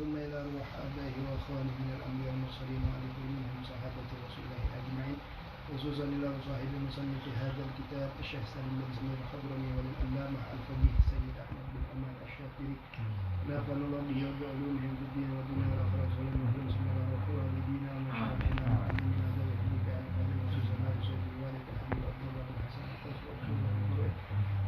ثم إلى أرواح آبائه وأخوانه من الأنبياء والمرسلين وعليكم منهم صحابة رسول الله أجمعين، خصوصا إلى صاحب المصنف هذا الكتاب الشيخ سالم بن زمير الحضرمي وللعلامة الفقيه السيد أحمد بن حماد الشاطبي، نافعنا الله به وبعلومهم في الدين والدنيا والآخرة. صلى الله عليه وسلم على رسول والدينا ومشايخنا وعلمنا ذوي الحديث عن هذا وخصوصا رسول الوالد الحبيب عبد الله بن حسن القصر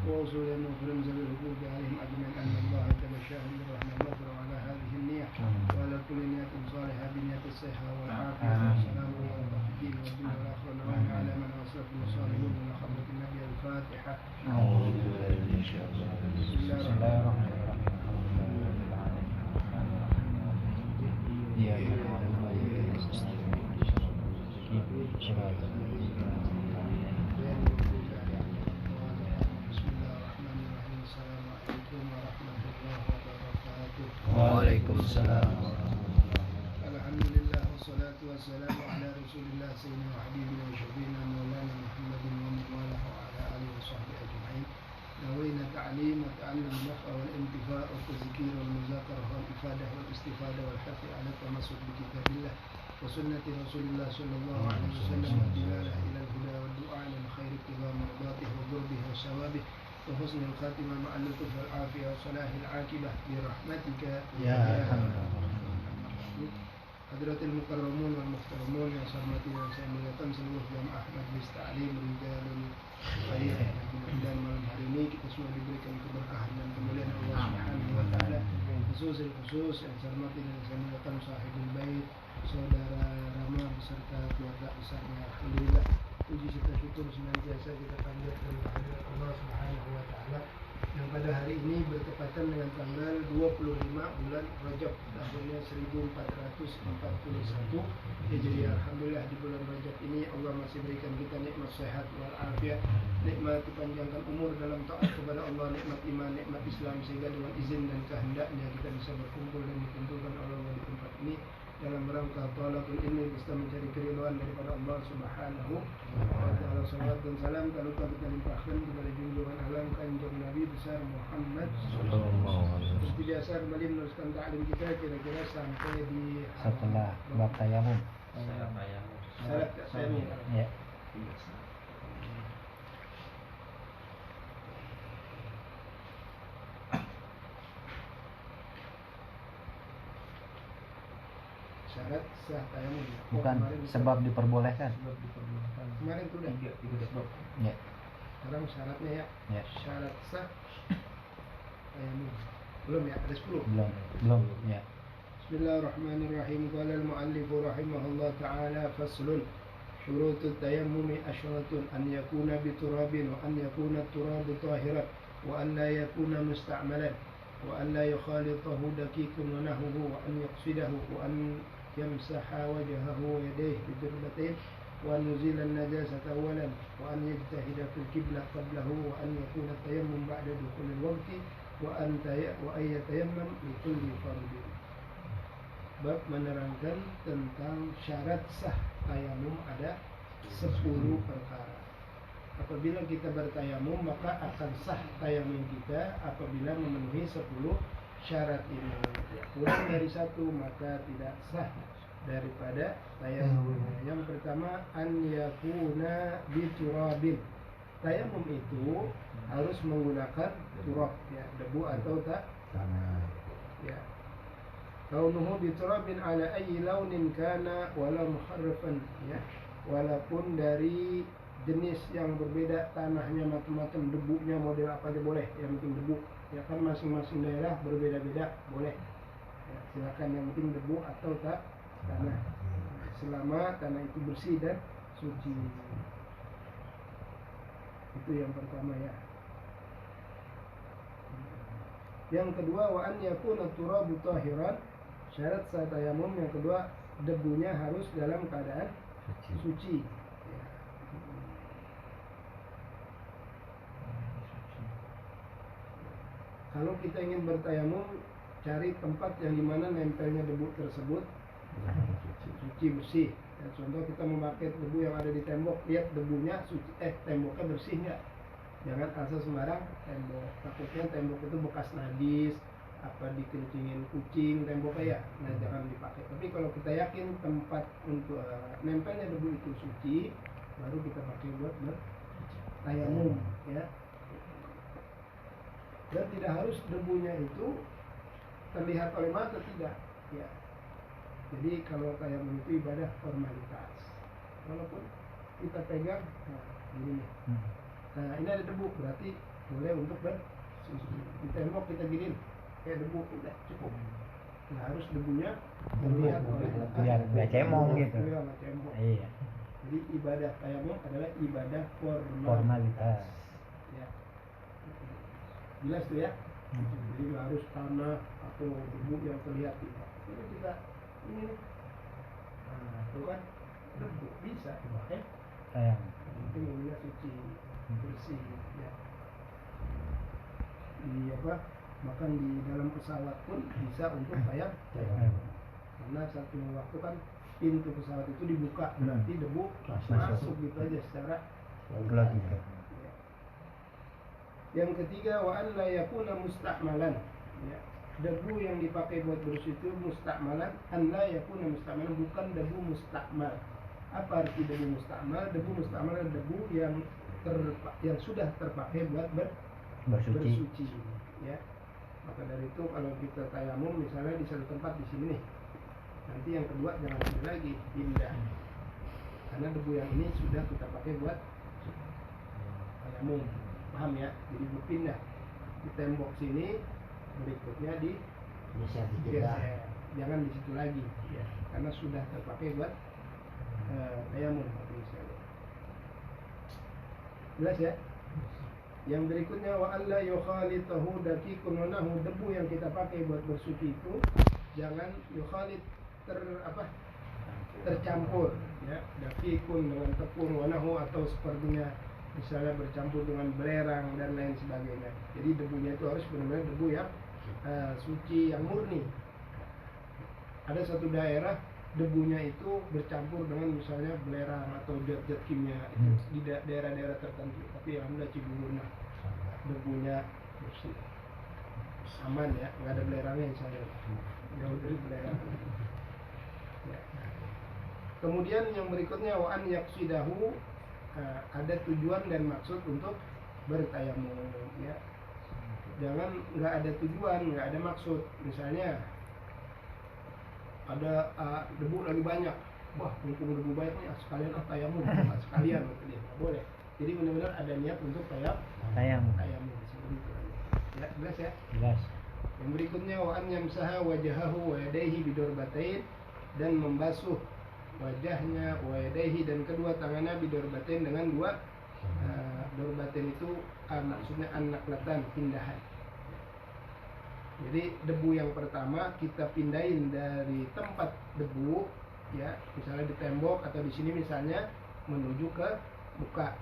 وأصول المغفرين ذوي الحقوق عليهم أجمعين أن الله تبشاهم بالرحمة المغفرة على هذه النية وعلى كل نية صالحة بنية الصحة والعافية والسلام والدين والدنيا والآخرة نوعنا على من أصرف المصالحين من حضرة النبي. الفاتحة. بسم الله الرحمن Waalaikumsalam. Alhamdulillah wassalatu wassalamu ala rasulillah sayyidina wa habibina wa syafiina maulana Muhammadin wa man walahu wa ala alihi wa sahbihi ajma'in. Nawayna ta'lim wa ta'allum an-naf'a wal intifa' wa tadhkir wal muzakara wal ifadah wal istifada wal hafi ala tamassuk bi kitabillah wa sunnati rasulillah sallallahu alaihi wasallam wa dilalah ila al-huda wa du'a lil khair ibtigha mardatihi wa qurbihi wa sawabihi وحسن الخاتمة مع اللطف والعافية وصلاح العاقبة برحمتك يا أرحم الراحمين. حضرة المكرمون والمحترمون يا سرمتي يا سامي تمسل جامع أحمد بالتعليم رجال خير dan malam hari ini kita semua diberikan keberkahan dan kemuliaan Allah Subhanahu wa taala. Khusus yang saya hormati dan saya muliakan sahibul bait saudara Rama beserta keluarga besarnya. Alhamdulillah, puji serta syukur senantiasa kita panjatkan kepada Allah Subhanahu wa taala yang pada hari ini bertepatan dengan tanggal 25 bulan Rajab tahunnya 1441 Hijriah. Alhamdulillah di bulan Rajab ini Allah masih berikan kita nikmat sehat wal afiat, nikmat dipanjangkan umur dalam taat kepada Allah, nikmat iman, nikmat Islam, sehingga dengan izin dan kehendaknya kita bisa berkumpul dan dikumpulkan oleh Allah di tempat ini dalam rangka talabul ilmi, bisa mencari keridhaan daripada Allah Subhanahu wa taala. Salawat dan salam tak lupa kita limpahkan kepada junjungan alam kanjeng Nabi besar Muhammad sallallahu alaihi wasallam. Seperti biasa kembali meneruskan taklim kita kira-kira sampai di Setelah bab tayamum. Syarat tayamum. Ya. Syarat sah tayamum. Bukan sebab diperbolehkan. Sebab diperbolehkan. Kemarin itu udah 3 sebab. Ya. Sekarang syaratnya ya. Ya. Syarat sah tayamum. Belum ya, ada 10. Belum. Ya. Bismillahirrahmanirrahim. Qala al-mu'allif rahimahullah ta'ala faslun. Syurutut tayammumi asyratun an yakuna biturabin wa an yakuna turabu tahiran wa an la yakuna musta'malan wa an la yukhalitahu dakikun wa nahuhu wa an yaqsidahu wa an yamsaha wajhahu wa yadayhi bidirbatain wa an yuzila an-najasata awalan wa an yajtahida fil qiblah qablahu wa an yakuna tayammum ba'da dukhulil waqti wa an yatayammam li kulli fardin. Bab menerangkan tentang syarat sah tayamum ada 10 perkara. Apabila kita bertayamum maka akan sah tayamum kita apabila memenuhi 10 syarat ini. Kurang dari 1 maka tidak sah daripada tayamum. Yang pertama an yakuna biturabin. Tayamum itu harus menggunakan turab, ya, debu atau tanah. Ya. Kaunuhu biturabin ala ayyi launin kana wala muharrafan, ya. Walaupun dari jenis yang berbeda, tanahnya macam-macam, debunya model apa aja boleh, yang penting debu. Ya kan masing-masing daerah berbeda-beda, boleh. Ya, silakan, yang penting debu atau tanah. Selama tanah itu bersih dan suci. Itu yang pertama, ya. Yang kedua wa an yakuna turabu tahiran. Syarat sah tayamum yang kedua, debunya harus dalam keadaan suci. Ya. Kalau kita ingin bertayamum cari tempat yang dimana nempelnya debu tersebut suci bersih. Ya, contoh kita memakai debu yang ada di tembok, lihat debunya suci, temboknya bersih nggak? Jangan asal sembarang tembok. Takutnya tembok itu bekas najis, apa dikencingin kucing temboknya ya, nah jangan dipakai. Tapi kalau kita yakin tempat untuk nempelnya debu itu suci, baru kita pakai buat bertayamum, ya. Dan tidak harus debunya itu terlihat oleh mata, tidak, ya. Jadi kalau tayamum itu ibadah formalitas, walaupun kita pegang, nah ini nih. Nah ini ada debu, berarti boleh untuk bersuci. Di tembok kita giniin, kayak debu, udah cukup. Nah harus debunya terlihat oleh mata, biar nggak cemong gitu. Iya, nggak cemong. Iya. Jadi ibadah tayamum adalah ibadah Formalitas. Ya. Jelas tuh ya. Jadi nggak harus tanah atau debu yang terlihat tidak. Jadi kita ini nih. Nah, itu kan debu bisa dipakai. Nanti mobilnya suci, bersih, ya. Di apa? Bahkan di dalam pesawat pun bisa untuk tayamum. Karena satu waktu kan pintu pesawat itu dibuka, berarti debu masuk gitu aja secara gelap. ya. Yang ketiga, wa an la yakuna musta'malan, ya. Debu yang dipakai buat bersih itu musta'malan, an la yakuna musta'malan, bukan debu musta'mal. Apa arti debu musta'mal? Debu musta'mal adalah debu yang sudah terpakai buat bersuci, ya. Maka dari itu kalau kita tayamum misalnya di satu tempat di sini nih, nanti yang kedua jangan sini lagi, pindah. Karena debu yang ini sudah kita pakai buat tayamum, paham ya? Jadi berpindah di tembok sini, berikutnya di geser, jangan di situ lagi, ya. Karena sudah terpakai buat tayamum, misalnya. Jelas ya? Yang berikutnya wa alla yukhalitahu dakikun wa nahu, debu yang kita pakai buat bersuci itu jangan yukhalit tercampur, ya. Dakikun dengan tepung, wa nahu atau sepertinya misalnya bercampur dengan belerang dan lain sebagainya. Jadi debunya itu harus benar-benar debu yang suci, yang murni. Ada satu daerah debunya itu bercampur dengan misalnya belerang atau zat-zat kimia di daerah-daerah tertentu. Tapi alhamdulillah Cibubur debunya bersih, aman ya, nggak ada belerangnya insya Allah, jauh dari belerang. Ya. Kemudian yang berikutnya wa an yaqsidahu, ada tujuan dan maksud untuk bertayamum, ya. Jangan nggak ada tujuan, nggak ada maksud. Misalnya ada debu lagi banyak, wah mumpung debu banyak nih sekalian tayamum, sekalian gitu dia, nggak boleh. Jadi benar-benar ada niat untuk tayamum seperti itu. Ya, jelas ya? Jelas. Yang berikutnya wa an yamsaha wajahahu wa yadayhi bidorbatain, dan membasuh wajahnya, wa yadayhi dan kedua tangannya bidorbatain dengan dua dorbatain itu maksudnya an-naqlatan, pindahan. Jadi debu yang pertama kita pindahin dari tempat debu, ya, misalnya di tembok atau di sini misalnya menuju ke muka.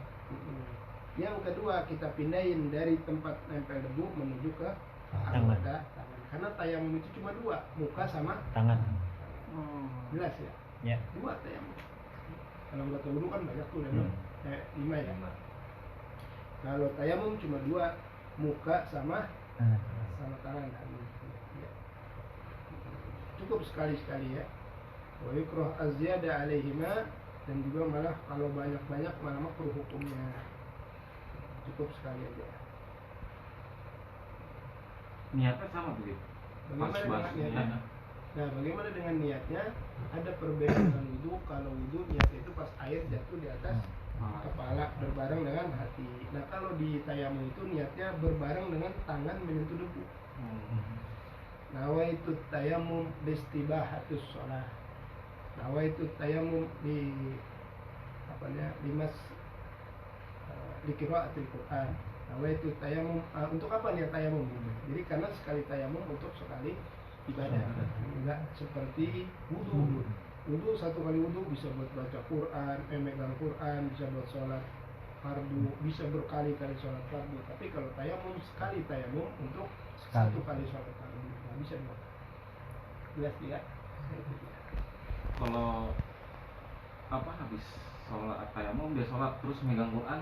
Yang kedua kita pindahin dari tempat nempel debu menuju ke anggota tangan. Karena tayamum itu cuma dua, muka sama Tangan. Jelas ya? Ya. Dua tayamum. Kalau anggota wudu kan banyak tuh, 5 ya. Kalau tayamum cuma dua, muka sama tangan. Ya. Cukup sekali-sekali ya. Wa yukrah az-ziyada alaihima, dan juga malah kalau banyak-banyak malah makruh hukumnya. Cukup sekali aja. Niatnya sama begitu. Bagaimana dengan niatnya? Nah, bagaimana dengan niatnya? Ada perbedaan dengan wudu. Kalau wudu niatnya itu pas air jatuh di atas kepala berbareng dengan hati. Nah, kalau di tayamum itu niatnya berbareng dengan tangan menyentuh debu. Nawaitu tayamum listibahatus shalah. Nawaitu tayamum limas qiraatil Quran. Nawaitu tayamum untuk apa niat tayamum? Jadi karena sekali tayamum untuk sekali ibadah. Enggak seperti wudu. Wudu satu kali wudu bisa buat baca Quran, memegang Quran, bisa buat sholat fardu, bisa berkali-kali sholat fardu. Tapi kalau tayamum sekali tayamum untuk satu kali sholat fardu. nggak bisa dong. Jelas tidak? Kalau apa habis sholat tayamum dia sholat terus megang Quran,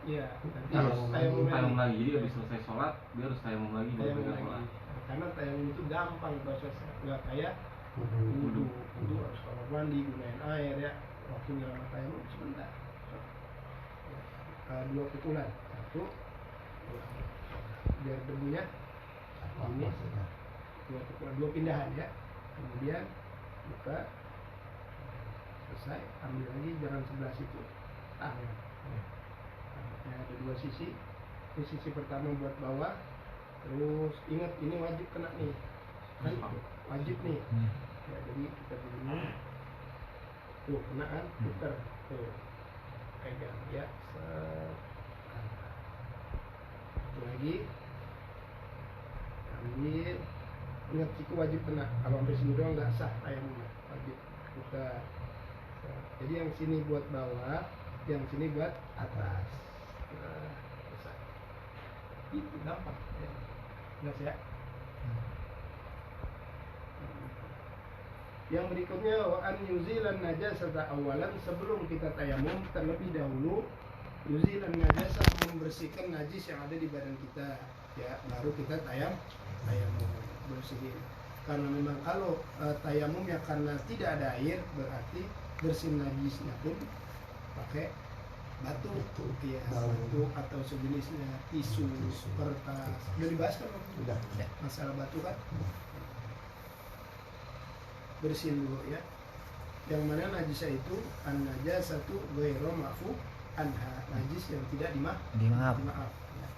Iya, nanti harus tayamum tayamum lagi. lagi. Jadi habis selesai sholat dia harus tayamum lagi baru Tayamum megang lagi. Quran. Karena tayamum itu gampang prosesnya, nggak kayak Wudu. wudu harus kamar mandi, gunain air ya. Waktunya lama tayamum sebentar. Dua pukulan, satu, biar debunya ini dua pukulan, dua pindahan ya. Kemudian buka, selesai, ambil lagi jangan sebelah situ, tangan. Ya, ada dua sisi. Ini sisi pertama buat bawah. Terus ingat ini wajib kena nih, kan wajib nih. Ya, jadi kita begini, tuh kena kan, puter, tuh pegang ya, satu lagi, ambil, ingat siku wajib kena. Kalau sampai sini doang nggak sah tayamumnya, wajib putar. Jadi yang sini buat bawah, yang sini buat atas. Selesai. Itu gampang ya. Jelas ya. Yang berikutnya wa an yuzilan najasata awalan, sebelum kita tayamum terlebih dahulu yuzilan najasah, membersihkan najis yang ada di badan kita ya, baru kita tayamum bersihin. Karena memang kalau tayamumnya karena tidak ada air, berarti bersihin najisnya pun pakai batu ya, batu atau sejenisnya, tisu, kertas. Udah dibahas kan? Udah. Masalah batu kan? Bersihin dulu ya. Yang mana najisnya itu an-najasatu ghairu ma'fu anha, najis yang tidak Dimaaf. ya.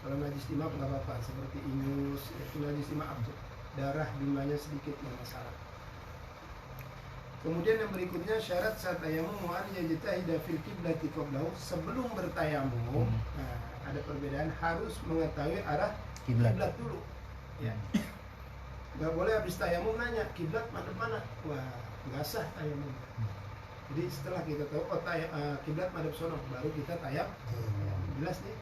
Kalau najis dimaaf nggak apa-apa, seperti ingus itu najis dimaaf tuh. Darah jumlahnya sedikit nggak masalah. Kemudian yang berikutnya syarat saat tayamum wa an yajtahida fil qiblati qablahu, sebelum bertayamum. Nah, ada perbedaan, harus mengetahui arah Kiblat. kiblat dulu. Ya. Nggak boleh habis tayamum nanya kiblat madep mana. Wah, nggak sah tayamum. Jadi setelah kita tahu kiblat madep sono, baru kita tayam. Jelas nih.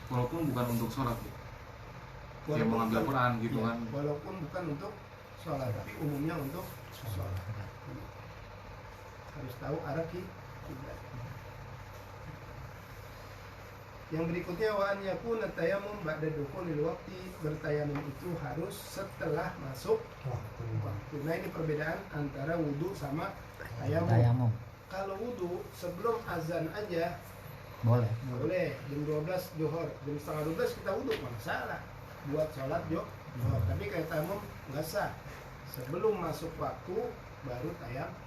Walaupun bukan untuk sholat ya. Kayak Walaupun mengambil bukan- Quran gitu ya, kan. walaupun bukan untuk sholat, tapi umumnya untuk sholat. Harus tahu arah kiblat. Yang berikutnya wa an yakuna tayammum ba'da dukhulil waqti, bertayamum itu harus setelah masuk waktu. Nah, ini perbedaan antara wudu sama tayamum. Kalau wudu sebelum azan aja Boleh. boleh, jam 12 zuhur, jam setengah 12 kita wudu, nggak masalah buat sholat zuhur. Tapi kayak tayamum nggak sah, sebelum masuk waktu baru tayamum.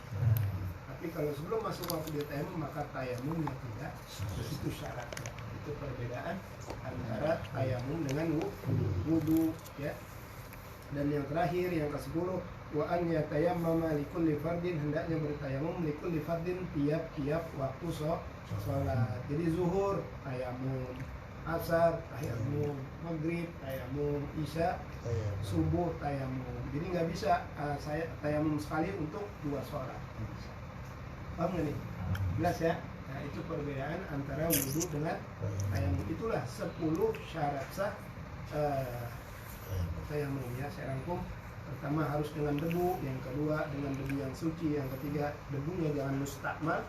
Tapi kalau sebelum masuk waktu dia tayamum, maka tayamumnya tidak, itu syaratnya. Itu perbedaan antara tayamum dengan wudu ya. Dan yang terakhir, yang ke-10, wa an yatayammama likulli fardin, hendaknya bertayamum likulli fardin tiap-tiap waktu sholat. Jadi zuhur tayamum, asar tayamum, maghrib tayamum, isya subuh tayamum. Jadi nggak bisa saya tayamum sekali untuk dua sholat. Paham nggak nih? Jelas ya? Nah, itu perbedaan antara wudu dengan tayamum. Itulah 10 syarat sah tayamum ya. Saya rangkum. Pertama harus dengan debu, yang kedua dengan debu yang suci, yang ketiga debunya jangan mustakmal,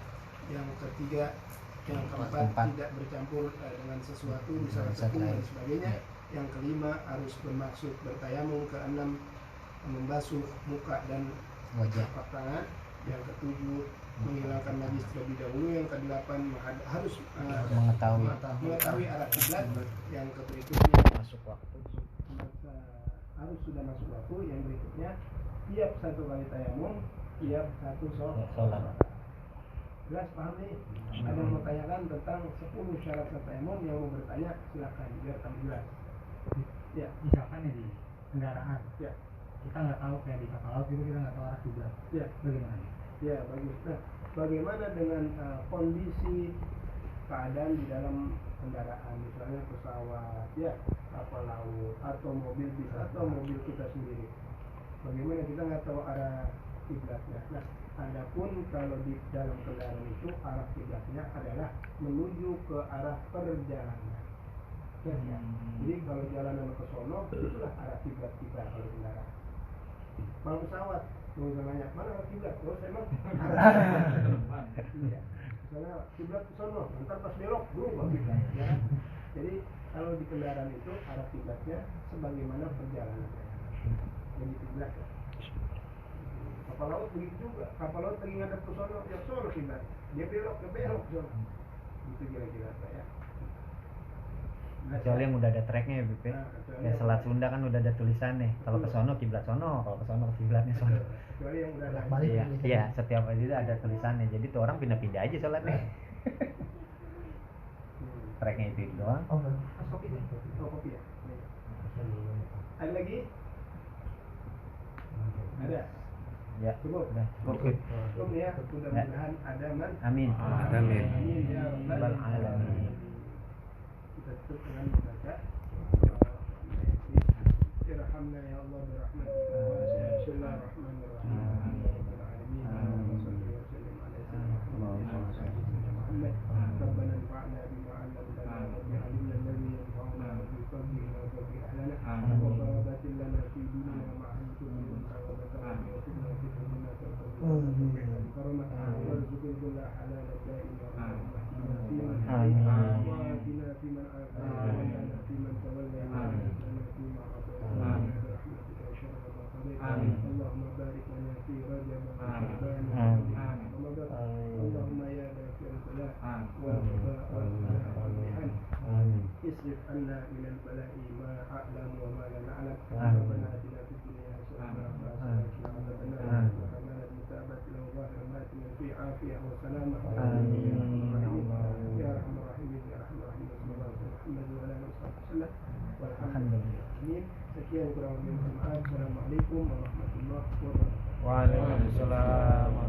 yang ketiga, yang keempat tidak bercampur dengan sesuatu misalnya tepung dan sebagainya, yang kelima harus bermaksud bertayamum, keenam membasuh muka dan Wajah. telapak tangan, yang ketujuh menghilangkan najis terlebih dahulu, yang kedelapan harus mengetahui arah kiblat, yang berikutnya Masuk waktu. harus sudah masuk waktu, yang berikutnya tiap satu kali tayamum, tiap satu sholat. Jelas, paham nih? Ada yang mau tanyakan tentang 10 syarat tayamum? Yang mau bertanya silakan biar kami jelas. Ya, Misalkan ya di kendaraan, ya, kita nggak tahu kayak di kapal laut gitu, kita nggak tahu arah kiblat. ya, Bagaimana? ya, bagus. Nah, bagaimana dengan kondisi keadaan di dalam kendaraan, misalnya pesawat, ya, kapal laut, atau mobil bis, atau mobil kita sendiri? Bagaimana kita nggak tahu arah kiblatnya? Nah, adapun kalau di dalam kendaraan itu arah kiblatnya adalah menuju ke arah perjalanan. Ya. Jadi kalau jalan ke sono, itulah arah kiblat kita kalau kendaraan. Kalau pesawat, mau nanya mana arah kiblat? Oh, saya mah iya. Misalnya kiblat ke sono, ntar pas belok berubah kiblat. Ya. Jadi kalau di kendaraan itu arah kiblatnya sebagaimana perjalanannya. Jadi kiblat. Ya. Kapal laut begitu juga. Kapal laut lagi ngadep ke sono, ya sono kiblat. Dia belok ke sono. Itu kira-kira ya. Kecuali yang udah ada tracknya ya BP. Ya Selat Sunda kan udah ada tulisannya. Kalau ke sono kiblat sono, kalau ke sono kiblatnya sono. Kecuali yang udah ada. Balik. Iya, setiap itu ada tulisannya. Jadi tuh orang pindah-pindah aja sholatnya. Tracknya itu doang. Kopi ya? Oh, kopi ya? Ada lagi? Ada? Ya. Cukup? Udah. Cukup. Cukup ya, mudah-mudahan ada man. Amin. Amin. Amin ya Rabbal alamin. Kita tutup dengan membaca Irhamna ya Allah birahmatika Bismillahirrahmanirrahim. ربنا انفعنا بما علمتنا وجعلنا الذي ينفعنا وفي قلبنا وفي أهلنا وبركات لنا في ديننا مع كل منكر وذكر وفتنة فتنة كرمة وارزق كل حلال دائما وآتنا فيمن آتينا فيمن تولينا وآتنا فيما أعطيتنا برحمتك شر ما قضيت اللهم بارك لنا في رجب وشعبان ورمضان اللهم يا ذاكر البلاء والوباء والمحن اصرف عنا من البلاء ما أعلم وما لا نعلم ربنا آتنا في الدنيا حسنة وفي الآخرة حسنة وقنا عذاب النار ربنا المتابعة له ظاهر باطنا في عافية وسلامة يا أرحم الراحمين يا أرحم الراحمين صلى الله عليه محمد وعلى آله وصحبه وسلم والحمد لله. Sekian kurang lebih. Assalamualaikum warahmatullahi wabarakatuh. Waalaikumsalam.